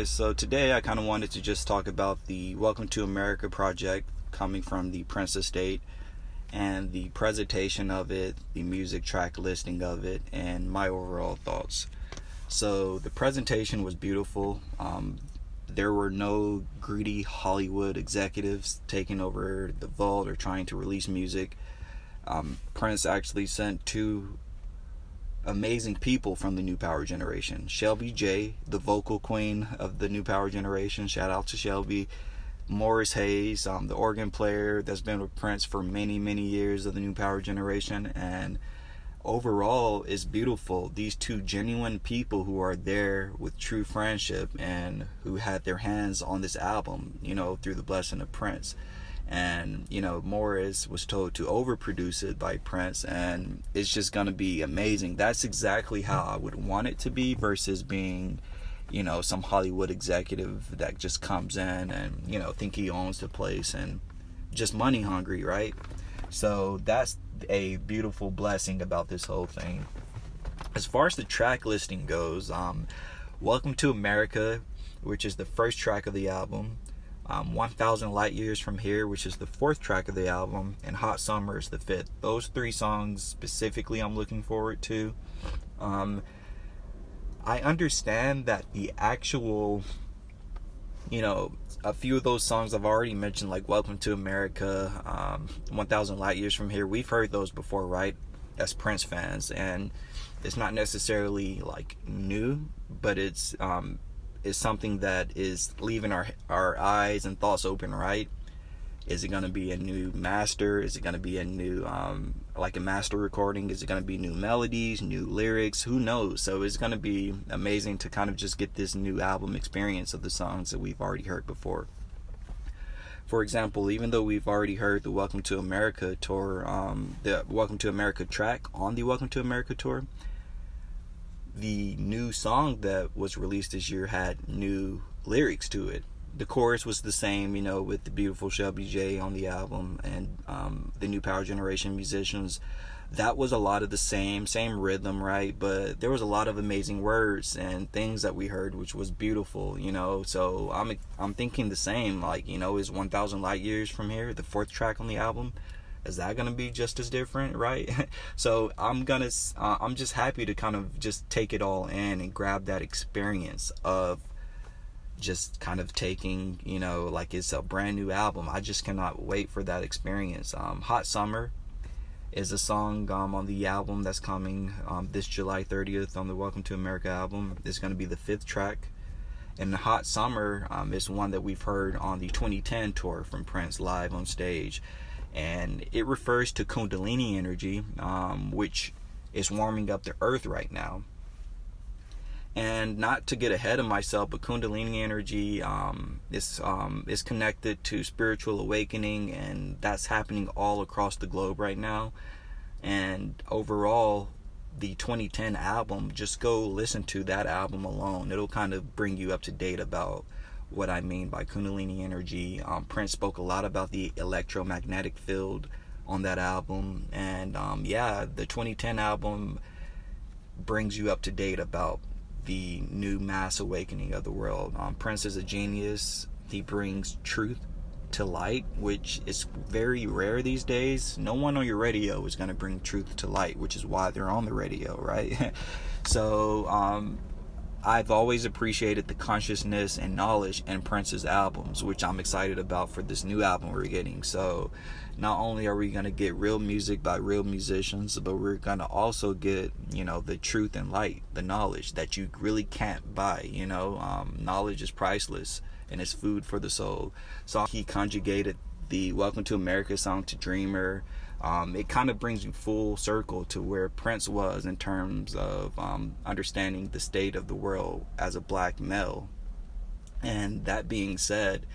guys? So today I kind of wanted to just talk about the Welcome to America project coming from the Prince estate and the presentation of it, the music track listing of it, and my overall thoughts. So the presentation was beautiful. There were no greedy Hollywood executives taking over the vault or trying to release music. Prince actually sent two amazing people from the new power generation. Shelby J, the vocal queen of the new power generation, shout out to Shelby. Morris Hayes, the organ player that's been with Prince for many years of the new power generation, and overall is beautiful. These two genuine people who are there with true friendship and who had their hands on this album, through the blessing of Prince. And Morris was told to overproduce it by Prince, and it's just gonna be amazing. That's exactly how I would want it to be, versus being some Hollywood executive that just comes in and think he owns the place and just money hungry, right? So that's a beautiful blessing about this whole thing. As far as the track listing goes, Welcome to America, which is the first track of the album, 1,000 Light Years from Here, which is the fourth track of the album, and Hot Summer is the fifth. Those three songs specifically I'm looking forward to. I understand that the actual, a few of those songs I've already mentioned, like Welcome to America, 1,000 Light Years from Here, we've heard those before, right, as Prince fans, and it's not necessarily like new, but it's something that is leaving our eyes and thoughts open, right? Is it going to be a new master? Is it going to be a new like a master recording? Is it going to be new melodies, new lyrics? Who knows? So it's going to be amazing to kind of just get this new album experience of the songs that we've already heard before. For example, even though we've already heard the Welcome to America tour, the Welcome to America track on the Welcome to America tour, the new song that was released this year had new lyrics to it. The chorus was the same, with the beautiful Shelby J on the album and the new power generation musicians. That was a lot of the same rhythm, right? But there was a lot of amazing words and things that we heard, which was beautiful, So I'm thinking the same, like, is 1,000 Light Years from Here, the fourth track on the album, is that gonna be just as different, right? So I'm just happy to kind of just take it all in and grab that experience of just kind of taking, like it's a brand new album. I just cannot wait for that experience. Hot Summer is a song on the album that's coming this July 30th on the Welcome to America album. It's going to be the fifth track. And Hot Summer is one that we've heard on the 2010 tour from Prince live on stage. And it refers to Kundalini energy, which is warming up the earth right now. And not to get ahead of myself, but Kundalini energy is connected to spiritual awakening, and that's happening all across the globe right now. And overall, the 2010 album, just go listen to that album alone. It'll kind of bring you up to date about what I mean by Kundalini energy. Prince spoke a lot about the electromagnetic field on that album, and the 2010 album brings you up to date about the new mass awakening of the world. Prince is a genius. He brings truth to light, which is very rare these days. No one on your radio is going to bring truth to light, which is why they're on the radio, right? So I've always appreciated the consciousness and knowledge in Prince's albums, which I'm excited about for this new album we're getting. So not only are we going to get real music by real musicians, but we're going to also get, the truth and light, the knowledge that you really can't buy. Knowledge is priceless and it's food for the soul. So he conjugated the Welcome to America song to Dreamer. It kind of brings you full circle to where Prince was in terms of understanding the state of the world as a black male. And that being said,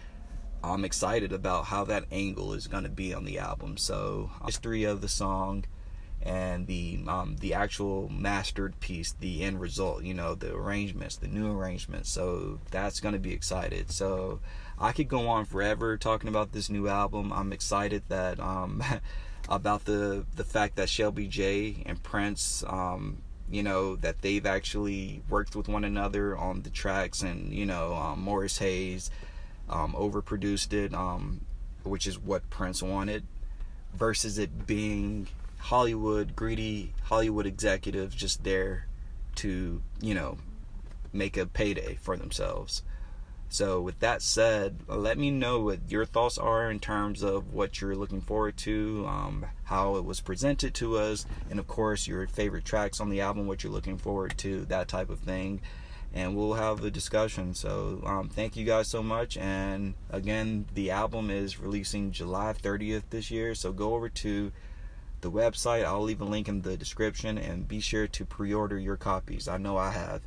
I'm excited about how that angle is going to be on the album. So history of the song and the actual mastered piece, the end result, the arrangements, the new arrangements. So that's going to be excited. So I could go on forever talking about this new album. I'm excited that about the fact that Shelby J and Prince that they've actually worked with one another on the tracks, and Morris Hayes overproduced it, which is what Prince wanted, versus it being greedy Hollywood executives just there to make a payday for themselves. So with that said, let me know what your thoughts are in terms of what you're looking forward to, how it was presented to us, and of course your favorite tracks on the album, what you're looking forward to, that type of thing. And we'll have a discussion. So thank you guys so much. And again, the album is releasing July 30th this year. So go over to the website. I'll leave a link in the description, and be sure to pre-order your copies. I know I have.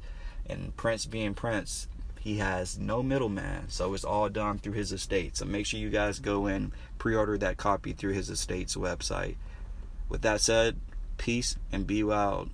And Prince being Prince, he has no middleman, so it's all done through his estate. So make sure you guys go and pre-order that copy through his estate's website. With that said, peace and be wild.